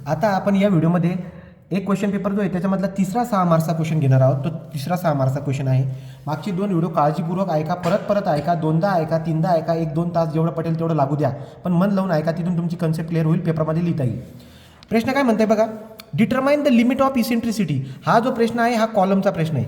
आता आपण या व्हिडिओमध्ये एक क्वेश्चन पेपर जो आहे त्याच्यामधला तिसरा 6 मार्क्सचा क्वेश्चन घेणार आहोत. तो तिसरा 6 मार्क्सचा क्वेश्चन आहे. मागचे 2 व्हिडिओ काळजीपूर्वक ऐका, परत ऐका, दोनदा ऐका, तीनदा ऐका, 1-2 तास जेवढं पटेल तेवढं लागू द्या, पण मन लावून ऐका, तिथून तुमची कन्सेप्ट क्लिअर होईल, पेपरमध्ये लिहिता येईल. प्रश्न काय म्हणताय बघा, determine the limit of eccentricity. हा जो प्रश्न आहे हा कॉलमचा प्रश्न आहे.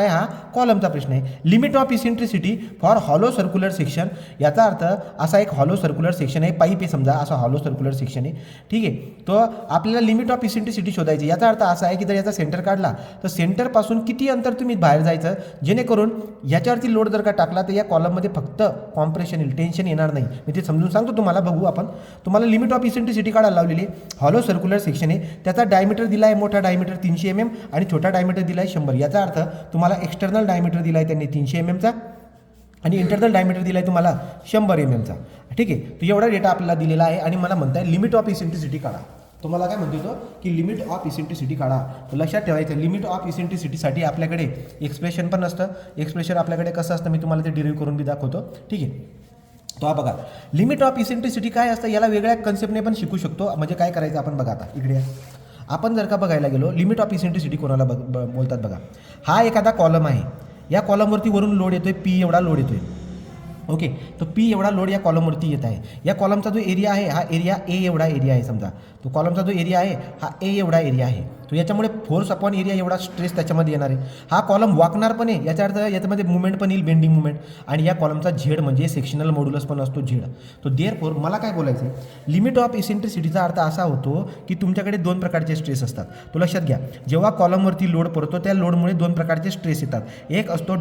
हा कॉलमचा प्रश्न आहे. Limit of eccentricity for hollow circular section. याचा अर्थ असा एक हॉलो सर्क्युलर सेक्शन आहे, पाईप आहे समजा, असा हॉलो सर्क्युलर सेक्शन आहे, ठीक आहे. तो आपल्याला लिमिट ऑफ इसेंट्रिसिटी शोधायची. याचा अर्थ असा आहे की जर याचा सेंटर काढला तर सेंटरपासून किती अंतर तुम्ही बाहेर जायचं, जेणेकरून याच्यावरती लोड जर का टाकला तर या कॉलममध्ये फक्त कॉम्प्रेशन येईल, टेन्शन येणार नाही. मी ते समजून सांगतो तुम्हाला, बघू आपण. तुम्हाला लिमिट ऑफ इसेंट्रिसिटी काढायला लावलेली. हॉलो सर्क्युलर सेक्शन आहे, त्याचा डायमीटर दिला आहे, मोठा डायमीटर 300 mm आणि छोटा डायमीटर दिला आहे 100. याचा अर्थ तुम्हाला एक्सटर्नल डायमीटर दिला आहे त्यांनी 300 mm चा आणि इंटरनल डायमीटर दिला आहे तुम्हाला 100 mm चा, ठीक आहे. तो एवढा डेटा आपल्याला दिलेला आहे आणि मला म्हणताय लिमिट ऑफ इसेंट्रिसिटी काढा. तुम्हाला काय म्हणतो तो की लिमिट ऑफ इसेंट्रिसिटी काढा. तर लक्षात ठेवायचं, लिमिट ऑफ इसेंट्रिसिटीसाठी आपल्याकडे एक्सप्रेशन पण असतं. एक्सप्रेशन आपल्याकडे कसं असतं मी तुम्हाला ते डिराईव्ह करून बी दाखवतो, ठीक आहे. तो हा बघा, लिमिट ऑफ इसेंट्रिसिटी काय असतं याला वेगळ्या कन्सेप्टने पण शिकू शकतो. म्हणजे काय करायचं आपण बघा, आता इकडे आपण जर का बघायला गेलो, लिमिट ऑफ इसेंट्रिसिटी कोणाला बोलतात बघा. हा एखादा कॉलम आहे, या कॉलमवरती वरून लोड येतोय, पी एवढा लोड येतोय, ओके. तो पी एवढा लोड या कॉलमवरती येत आहे. या कॉलमचा जो एरिया आहे हा एरिया ए एवढा एरिया आहे समजा. तो कॉलमचा जो एरिया आहे हा ए एवढा एरिया आहे. तो याच्यामुळे फोर्स अपॉन एरिया एवढा स्ट्रेस त्याच्यामध्ये येणार आहे. हा कॉलम वाकणार पण आहे, याचा अर्थ याच्यामध्ये मुवमेंट पण येईल, बेंडिंग मुवमेंट. आणि या कॉलमचा झेड म्हणजे सेक्शनल मॉड्युलस पण असतो झेड. तो देअरफॉर मला काय बोलायचं आहे, लिमिट ऑफ इसेंट्रिसिटीचा अर्थ असा होतो की तुमच्याकडे 2 प्रकारचे स्ट्रेस असतात. तो लक्षात घ्या, जेव्हा कॉलमवरती लोड पडतो त्या लोडमुळे 2 प्रकारचे स्ट्रेस येतात. एक असतो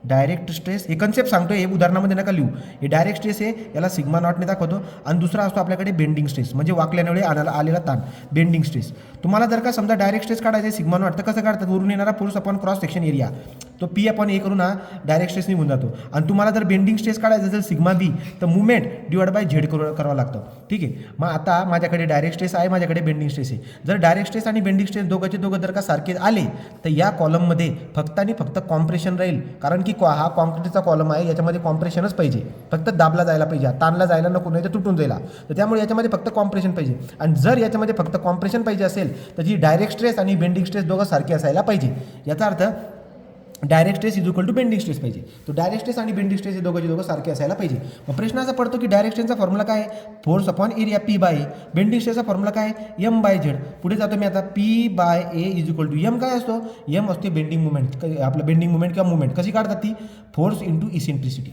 डायरेक्ट स्ट्रेस, हे कन्सेप्ट सांगतो, हे उदाहरणामध्ये नका लिहू. हे डायरेक्ट स्ट्रेस आहे, याला सिग्मा नॉटने दाखवतो. आणि दुसरा असतो आपल्याकडे बेंडिंग स्ट्रेस, म्हणजे वाकल्यामुळे आलेला ताण, बेंडिंग स्ट्रेस. तुम्हाला जर का समजा डायरेक्ट स्ट्रेस काढायचा आहे सिग्मा नॉट, तर कसं काढतात, वरून येणारा force upon cross section area, तो पी अपॉन ए करून हा डायरेक्ट स्ट्रेस निघून जातो. आणि तुम्हाला जर बेंडिंग स्ट्रेस काढायचा असेल सिग्मा बी, तर मुवमेंट डिवाइड बाय झेड करावं लागतं, ठीक आहे. मग आता माझ्याकडे डायरेक्ट स्ट्रेस आहे, माझ्याकडे बेंडिंग स्ट्रेस आहे. जर डायरेक्ट स्ट्रेस आणि बेंडिंग स्ट्रेस दोघं जर का सारखे आले तर या कॉलममध्ये फक्त आणि फक्त कॉम्प्रेशन राहील. कारण की हा कॉन्क्रीटचा कॉलम आहे, याच्यामध्ये कॉम्प्रेशनच पाहिजे, फक्त दाबला जायला पाहिजे, ताणला जायला नको, नाही तर तुटून जायला. तर त्यामुळे याच्यामध्ये फक्त कॉम्प्रेशन पाहिजे. आणि जर याच्यामध्ये फक्त कॉम्प्रेशन पाहिजे असेल तर जी डायरेक्ट स्ट्रेस आणि बेंडिंग स्ट्रेस दोघं सारखे असायला पाहिजे. याचा अर्थ direct stress is equal to bending stress पाहिजे. तो डायरेक्ट स्ट्रेस आणि बेंडिंग स्ट्रेस हे दोघं सारखे असायला पाहिजे. मग प्रश्न असा पडतो की डायरेक्ट स्ट्रेसचा फॉर्म्युला काय आहे, force upon area P by A. Bending स्ट्रेसचा फॉर्म्युला काय आहे, एम बाय झेड. पुढे जातो मी आता, P by A is equal to M. काय असतो, एम असते बेंडिंग मुवमेंट. आपलं बेंडिंग मुवमेंट किंवा मुवमेंट कशी काढतात ती, फोर्स इंटू इसेंट्रिसिटी.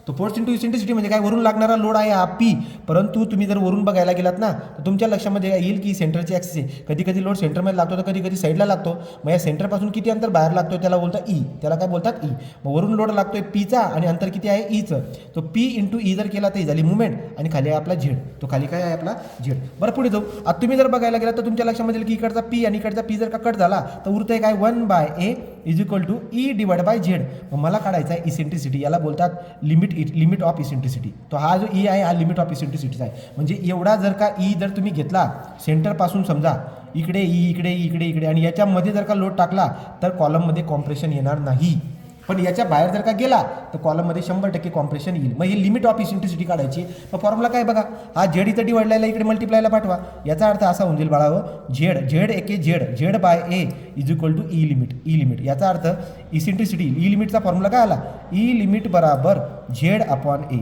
तो फोर्स इंटू इसेंट्रिसिटी म्हणजे काय, वरून लागणारा लोड आहे हा पी. परंतु तुम्ही जर वरून बघायला गेलात ना तर तुमच्या लक्षामध्ये येईल की सेंटरची ॲक्सिस आहे. कधी कधी लोड सेंटरमध्ये लागतो तर कधी कधी साईडला लागतो. मग या सेंटरपासून किती अंतर बाहेर लागतो त्याला बोलतात ई, त्याला काय बोलतात ई. मग वरून लोड लागतोय पीचा आणि अंतर किती आहे ईचं. तो पी इंटू ई जर केला तर झाली मुवमेंट आणि खाली आहे आपला झेड. तो खाली काय आहे आपला झेड. बरं पुढे जाऊ. आता तुम्ही जर बघायला गेलात तर तुमच्या लक्षामध्ये येईल की इकडचा पी आणि इकडचा पी जर का कट झाला तर उरतंय काय, 1/a is equal to e divide by z. मग मला काढायचा आहे इसेंट्रिसिटी, याला बोलतात लिमिट ऑफ इसेंट्रिसिटी. तो हा जो ई आहे हा लिमिट ऑफ इसेंट्रिसिटीचा आहे. म्हणजे एवढा जर का ई जर तुम्ही घेतला सेंटरपासून, समजा इकडे ई, इकडे आणि याच्यामध्ये जर का लोड टाकला तर कॉलममध्ये कॉम्प्रेशन येणार नाही. पण याच्या बाहेर जर का गेला तर कॉलममध्ये 100% कॉम्प्रेशन येईल. मग हे लिमिट ऑफ इसेंट्रिसिटी काढायची. मग फॉर्म्युला काय बघा, हा झेड इथं डिवाइडला इकडे मल्टिप्लायला पाठवा. याचा अर्थ असा होऊन जाईल बाळावं, Z by A is equal to E limit. याचा अर्थ इसेंट्रिसिटी ई लिमिटचा फॉर्म्युला काय आला, ई लिमिट बराबर झेड अपॉन ए.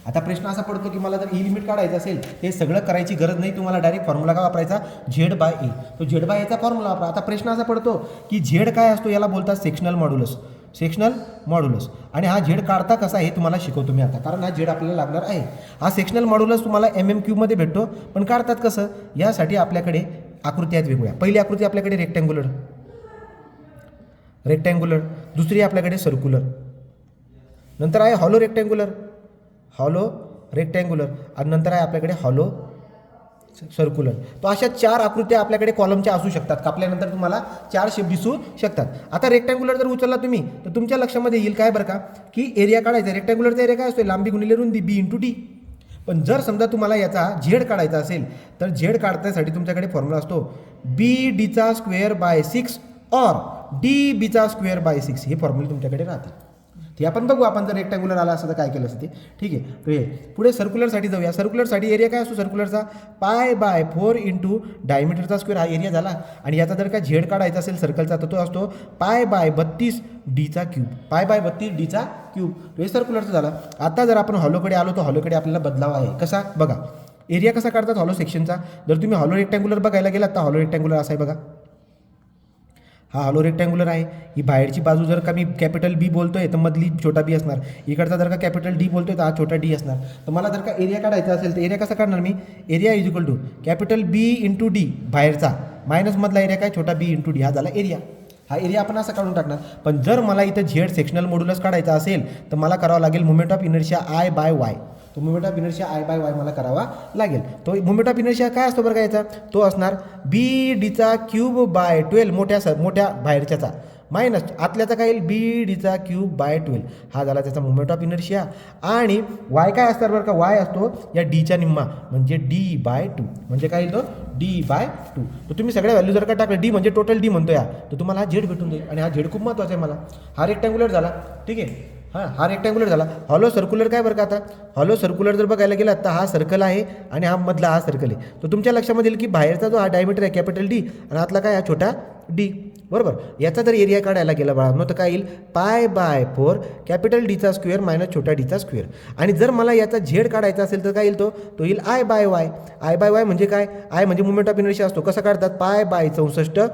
आता प्रश्न असा पडतो की मला जर ई लिमिट काढायचं असेल, हे सगळं करायची गरज नाही, तुम्हाला डायरेक्ट फॉर्म्युला काय वापरायचा, झेड बाय ए. तो झेड बाय एचा फॉर्म्युला वापरा. आता प्रश्न असा पडतो की झेड काय असतो, याला बोलतात सेक्शनल मॉड्युलस. आणि हा झेड काढता कसा हे तुम्हाला शिकवतो मी आता, कारण हा झेड आपल्याला लागणार आहे. हा सेक्शनल मॉड्युलस तुम्हाला MM³ मध्ये भेटतो, पण काढतात कसं, यासाठी आपल्याकडे आकृती आहेत वेगवेगळ्या. पहिली आकृती आपल्याकडे रेक्टँग्युलर, दुसरी आपल्याकडे सर्क्युलर, नंतर आहे हॉलो रेक्टँग्युलर आणि नंतर आहे आपल्याकडे हॉलो सर्क्युलर. तो अशा 4 आकृत्या आपल्याकडे कॉलमच्या असू शकतात. कापल्यानंतर तुम्हाला 4 शेप दिसू शकतात. आता रेक्टँग्युलर जर उचलला तुम्ही तर तुमच्या लक्षामध्ये येईल काय बरं का, की एरिया काढायचा. रेक्टँग्युलरचा एरिया काय असतो, लांबी गुणिले रुंदी, बी इंटू डी. पण जर समजा तुम्हाला याचा झेड काढायचा असेल तर झेड काढण्यासाठी तुमच्याकडे फॉर्म्युला असतो BD² बाय 6 और DB² बाय 6. हे फॉर्म्युला तुमच्याकडे राहते. ते आपण बघू, आपण जर रेक्टँग्युलर आला असतं तर काय केलं असतं ते. ठीक आहे. तो हे पुढे सर्क्युलरसाठी जाऊया. सर्क्युलरसाठी एरिया काय असतो सर्क्युलरचा? π/4 इंटू डायमीटरचा स्क्वेअर हा एरिया झाला. आणि याचा जर का झेड काढायचा असेल सर्कलचा तर तो असतो π/32d3 π/32d3. तो हे सर्क्युलरचा झाला. आता जर आपण हॉलोकडे आलो तर हॉलोकडे आपल्याला बदलाव आहे. कसा बघा, एरिया कसा काढतात हॉलो सेक्शनचा? जर तुम्ही हॉलो रेक्टँग्युलर बघायला गेलात तर हॉलो रेक्टँग्युलर असा आहे बघा. हा हॉलो रेक्टँग्युलर आहे. ही बाहेरची बाजू जर का मी कॅपिटल बी बोलतोय तर मधली छोटा बी असणार. इकडचा जर का कॅपिटल डी बोलतोय तर हा छोटा डी असणार. तर मला जर का एरिया काढायचा असेल तर एरिया कसा काढणार मी? Area is equal to capital B into D बाहेरचा मायनस मधला एरिया काय? छोटा बी इंटू डी. हा झाला एरिया. हा एरिया आपण असा काढून टाकणार. पण जर मला इथं झेड सेक्शनल मॉड्युलस काढायचा असेल तर मला करावं लागेल मोमेंट ऑफ इनर्शिया I/Y. तो मोमेंट ऑफ इनर्शिया I/Y मला करावा लागेल. तो मोमेंट ऑफ इनर्शिया काय असतो बरं का याचा? तो असणार BD3/12 मोठ्या बाहेरच्याचा मायनस आतल्याचा काय येईल? BD3/12. हा झाला त्याचा मोमेंट ऑफ इनर्शिया. आणि वाय काय असणार बरं का? वाय असतो या डीच्या निम्मा म्हणजे D/2. म्हणजे काय येईल तो? D/2. तर तुम्ही सगळ्या व्हॅल्यू जर का टाकलं, डी म्हणजे टोटल डी म्हणतो या, तर तुम्हाला हा झेड भेटून जाईल. आणि हा झेड खूप महत्त्वाचा आहे मला. हा रेक्टँग्युलर झाला. ठीक आहे. हा रेक्टँग्युलर झाला. हॉलो सर्क्युलर काय बरं का? आता हॉलो सर्क्युलर जर बघायला गेला तर हा सर्कल आहे आणि हा मधला हा सर्कल आहे. तर तुमच्या लक्षामध्ये येईल की बाहेरचा जो हा डायमीटर आहे कॅपिटल डी आणि आतला काय? हा छोटा डी. बरोबर. याचा जर एरिया काढायला गेला बाळांनो तर काय येईल? π/4 कॅपिटल डीचा स्क्वेअर मायनस छोटा डीचा स्क्वेअर. आणि जर मला याचा झेड काढायचा असेल तर काय येईल? तो येईल I/Y. I/Y म्हणजे काय? आय म्हणजे मोमेंट ऑफ इनर्शिया असतो. कसं काढतात? π/64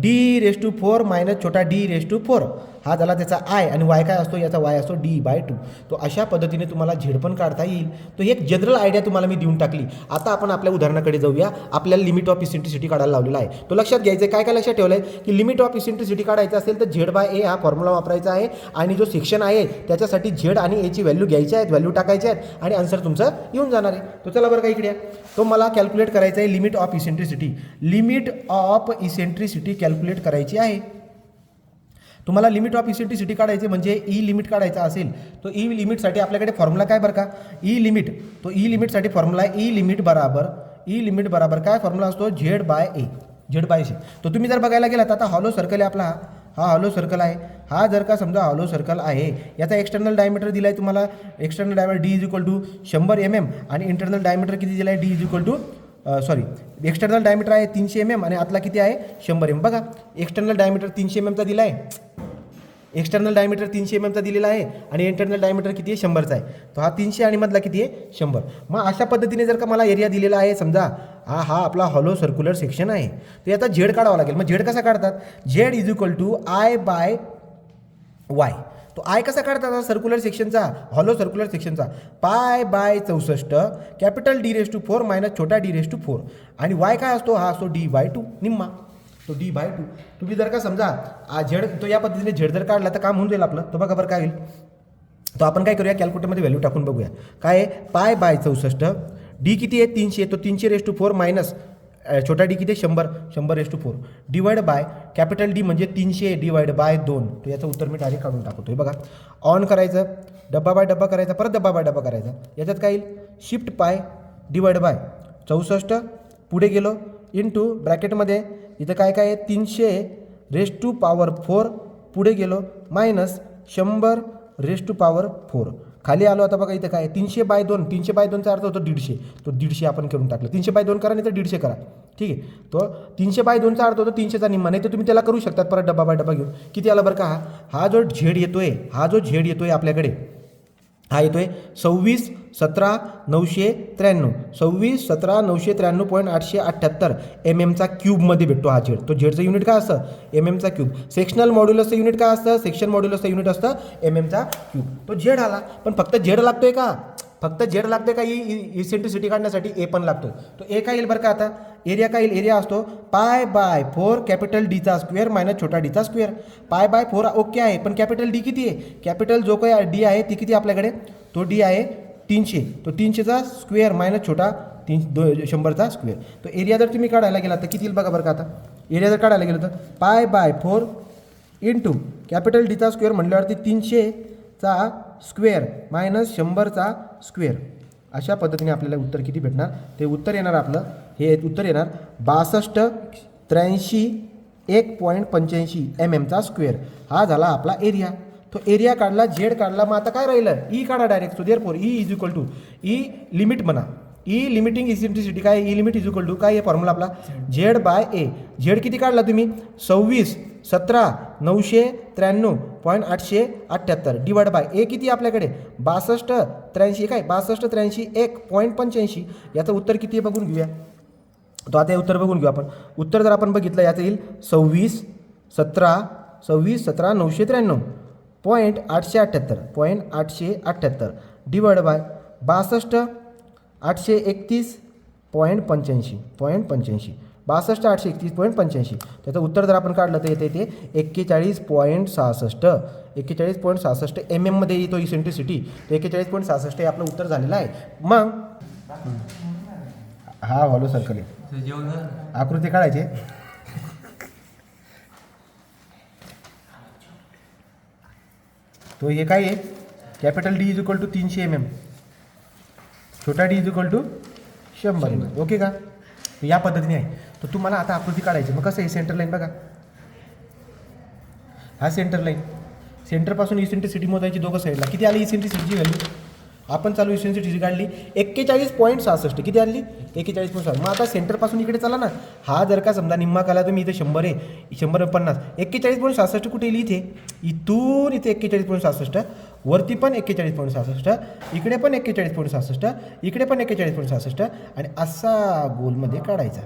D⁴ मायनस छोटा D⁴. हा झाला त्याचा आय. आणि वाय काय असतो? याचा वाय असतो D/2. तो अशा पद्धतीने तुम्हाला झेड पण काढता येईल. तो एक जनरल आयडिया तुम्हाला मी देऊन टाकली. आता आपण आपल्या उदाहरणाकडे जाऊया. आपल्याला लिमिट ऑफ इसेंट्रिसिटी काढायला लावलेला आहे. तो लक्षात घ्यायचं आहे. काय लक्षात ठेवलं आहे की लिमिट ऑफ इसेंट्रिसिटी काढायचं असेल तर Z/A हा फॉर्म्युला वापरायचा आहे. आणि जो सेक्शन आहे त्याच्यासाठी झेड आणि एची व्हॅल्यू घ्यायची आहेत, व्हॅल्यू टाकायची आहेत आणि आन्सर तुमचं येऊन जाणार आहे. तो चला बरं का इकडे तो मला कॅल्क्युलेट करायचं आहे limit of eccentricity. Limit of eccentricity calculate करायची आहे. तुम्हाला लिमिट ऑफ इसेंट्रिसिटी काढायची म्हणजे ई लिमिट काढायचा असेल तो ई लिमिटसाठी आपल्याकडे फॉर्म्युला काय बरं का? ई लिमिटसाठी फॉर्म्युला आहे ई लिमिट बराबर काय फॉर्म्युला असतो? Z/A. तो तुम्ही जर बघायला गेलात आता हॉलो सर्कल आहे आपला. हा हॉलो सर्कल आहे. हा जर का समजा हॉलो सर्कल आहे, याचा एक्सटर्नल डायमीटर दिला आहे तुम्हाला. एक्सटर्नल डायमीटर D = 100 mm आणि इंटरनल डायमीटर किती दिला आहे? D = एक्सटर्नल डायमीटर आहे 300 mm आणि आतला किती आहे? 100 mm. बघा एक्सटर्नल डायमीटर 300 mm चा दिला आहे. एक्सटर्नल डायमीटर 300 mm चा दिलेला आहे आणि इंटरनल डायमीटर किती आहे? 100चा आहे. तो हा 300 आणि मधला किती आहे? 100. मग अशा पद्धतीने जर का मला एरिया दिलेला आहे समजा हा आपला हॉलो सर्क्युलर सेक्शन आहे तर याचा झेड काढावा लागेल. मग झेड कसा काढतात? Z = I/Y. तो आय कसा काढतात सर्क्युलर सेक्शनचा? हॉलो सर्क्युलर सेक्शनचा π/64 कॅपिटल D⁴ मायनस छोटा D⁴. आणि वाय काय असतो? हा असतो D/2 निम्मा. तो D/2. तुम्ही जर का समजा झेड तो या पद्धतीने झेड जर काढला तर काम होऊन जाईल आपलं. तो बघा बरं काय होईल. तो आपण काय करूया कॅल्क्युलेटरमध्ये व्हॅल्यू टाकून बघूया. काय आहे? π/64 डी किती आहे? 300. तो 300⁴ मायनस छोटा डी किती? 100⁴ डिवाइड बाय कॅपिटल डी म्हणजे 300 डिवाइड बाय 2. तो याचं उत्तर मी डायरेक्ट काढून टाकतोय. बघा ऑन करायचं, डब्बा बाय डब्बा करायचा, परत डब्बा बाय डब्बा करायचा. याच्यात काय येईल? शिफ्ट पाय डिवाइड बाय 64 पुढे गेलो इंटू ब्रॅकेटमध्ये इथं काय आहे? 300⁴ पुढे गेलो मायनस 100⁴ खाली आलो. आता बघा इथं काय 300/2. 300/2चा अर्थ होतो 150. तो 150 आपण करून टाकलं. 300/2 करा नाही तर 150 करा. ठीक आहे. तो 300/2चा अर्थ होतो 300चा निम्मा. नाही तर तुम्ही त्याला करू शकतात परत डब्बा बाय डब्बा घेऊन. किती आला बरं का? हा जो झेड येतोय आपल्याकडे हा येतोय 26,17,993 26,17,993.878 mm क्यूबमध्ये भेटतो हा झेड. तो झेडचं युनिट काय असतं? mm cube. सेक्शनल मॉड्युलसचं युनिट काय असतं? सेक्शन मॉड्युलसचं युनिट असतं mm क्यूब. तो झेड आला. पण फक्त झेड लागतोय का? फक्त झेड लागते का? इसेंट्रिसिटी काढण्यासाठी ए पण लागतोय. तो ए काय येईल बरं का? आता एरिया काय येईल? एरिया असतो π/4 कॅपिटल डीचा स्क्वेअर मायनस छोटा डीचा स्क्वेअर. π/4 ओके आहे. पण कॅपिटल डी किती आहे? कॅपिटल जो काही डी आहे ती किती आपल्याकडे? तो डी आहे 300. तो 300चा स्क्वेअर मायनस छोटा 100चा स्क्वेअर. तो एरिया जर तुम्ही काढायला गेला तर किती येईल बघा बरं का? आता एरिया जर काढायला गेलं तर π/4 इंटू कॅपिटल डीचा स्क्वेअर म्हटल्यावरती 300चा स्क्वेअर मायनस 100चा स्क्वेअर. अशा पद्धतीने आपल्याला उत्तर किती भेटणार? ते उत्तर येणार आपलं हे उत्तर येणार 62, 83, 1.85 mm स्क्वेअर हा झाला आपला एरिया. तो एरिया काढला, झेड काढला, मग आता काय राहिलं, ई काढा direct. So therefore e is equal to E limit म्हणा, ई लिमिटिंग इसेंट्रिसिटी काय, e limit is equal to काय आहे फॉर्म्युला आपला, झेड बाय ए. झेड किती काढला तुम्ही, 26,17,993.878 डिवाइड बाय ए किती आपल्याकडे 62,83 काय 62,83 1.85. याचं उत्तर किती आहे बघून घेऊया. तो आता हे उत्तर बघून घेऊ आपण. उत्तर जर आपण बघितलं याचं येईल 26,17,993.878 डिवाइड बाय 62,831.85 62,831.85. त्याचं उत्तर जर आपण काढलं तर येते ते 41.66 mm मध्ये येतो इसेंट्रिसिटी. तर 41.66 हे आपलं उत्तर झालेलं आहे. मग हा हॉलो सर्कल आहे, आकृती काढायचे. तो हे काय आहे, capital D is equal to 300 mm, छोटा d is equal to 100 mm. Okay का, या पद्धतीने आहे. तर तुम्हाला आता आकृती काढायची. मग कसं आहे, सेंटर लाईन बघा, हा सेंटर लाईन, सेंटरपासून इसेंट्रिसिटी मोजायची दोघं साईडला. किती आली इसेंट्रिसिटीची व्हॅल्यू, आपण चालू इसेंट्रिसिटी काढली 41.66. किती आणली 41.66. मग आता सेंटरपासून इकडे चला ना, हा जर का समजा निम्मा काला तुम्ही इथे 100 आहे, 150, 41.66 कुठे येईल, इथे इथून इथे 41.66, वरती पण 41.66, इकडे पण 41.66, इकडे पण 41.66 आणि असा गोलमध्ये काढायचा,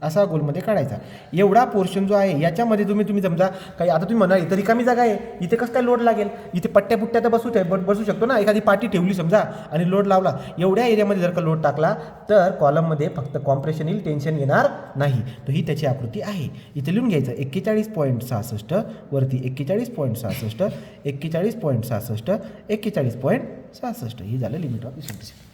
असा गोलमध्ये काढायचा. एवढा पोर्शन जो आहे याच्यामध्ये तुम्ही समजा काही, आता तुम्ही म्हणाल इथं रिकामी जागा आहे, इथे कसं काय लोड लागेल, इथे पट्ट्या पुट्ट्या तर बसू शकतो ना, एखादी पाटी ठेवली समजा आणि लोड लावला. एवढ्या एरियामध्ये जर का लोड टाकला तर कॉलममध्ये फक्त कॉम्प्रेशन येईल, टेन्शन येणार नाही. तर ही त्याची आकृती आहे. इथे लिहून घ्यायचं 41.66 वरती 41.66 41.66 41.66 ही झालं लिमिट ऑफ इसेंट्रिसिटी.